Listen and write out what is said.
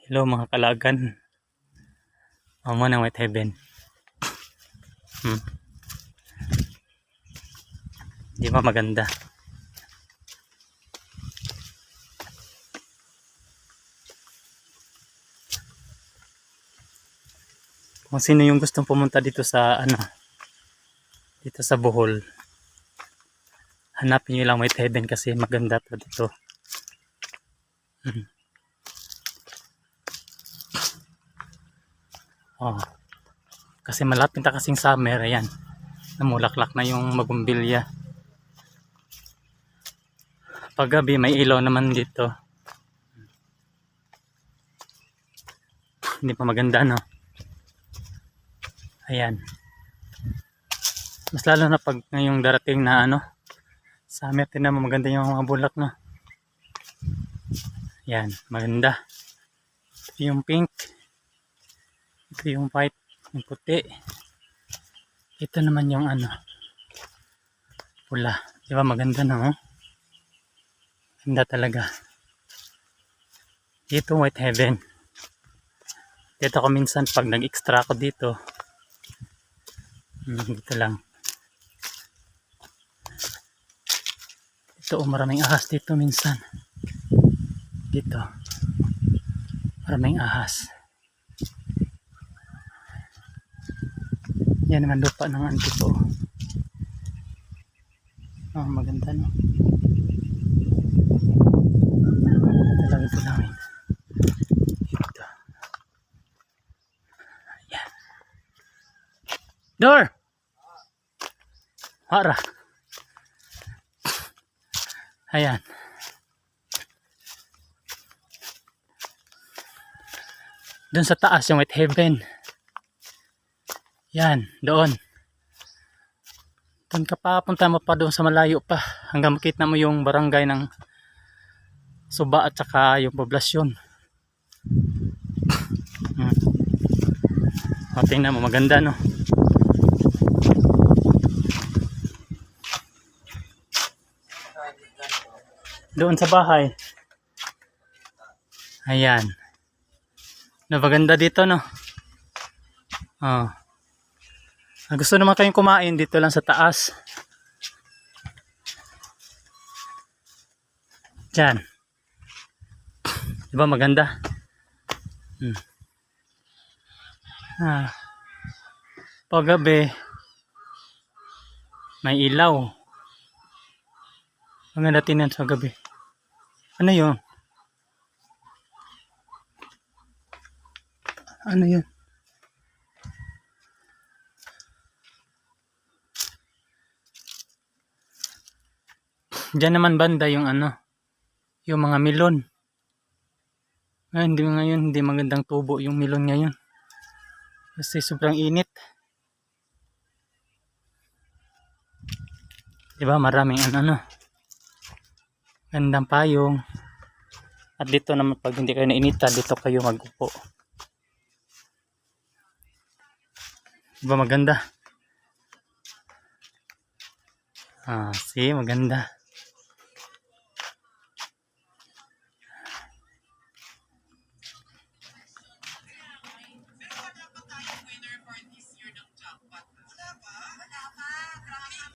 Hello mga kalagan. Amo ng White Heaven. Di ba maganda? Kung sino yung gustong pumunta dito sa dito sa Bohol, hanapin niyo lang White Heaven kasi maganda to dito. Oh. Kasi malapit na kasing summer, ayan. Namulaklak na yung magumbilya. Paggabi may ilaw naman dito. Hindi pa maganda, no? Ayan. Mas lalo na pag ngayong darating na summer, tingnan mo maganda yung mga bulak, no? Ayan, maganda. Ito yung pink. Ito yung white, yung puti. Ito naman yung pula. Di ba maganda, no? Ganda talaga. Dito White Heaven. Dito ako minsan pag nag-extra ako dito. Dito lang. Ito maraming ahas dito minsan. Dito. Maraming ahas. Yan naman lupa ng auntie ko. Oh, maganda, no? Talaga ito namin. Ito. Ayan. Door! Hara. Ayan. Doon sa taas yung White Heaven. Yan, doon. Doon ka pa, punta mo pa doon sa malayo pa. Hanggang makita mo yung barangay ng Suba at saka yung poblasyon. O, tingnan mo, maganda, no? Doon sa bahay. Ayan. Maganda dito, no? Oh. Gusto naman kayong kumain dito lang sa taas. Diyan. Diba maganda? Paggabi may ilaw. Maganda tingnan sa gabi. Ano yun? Ano yun? Diyan naman banda yung yung mga melon. Hindi magandang tubo yung melon ngayon. Kasi sobrang init. Diba maraming gandang payong. At dito naman pag hindi kayo nainitan, dito kayo mag-upo. Diba maganda? See, maganda.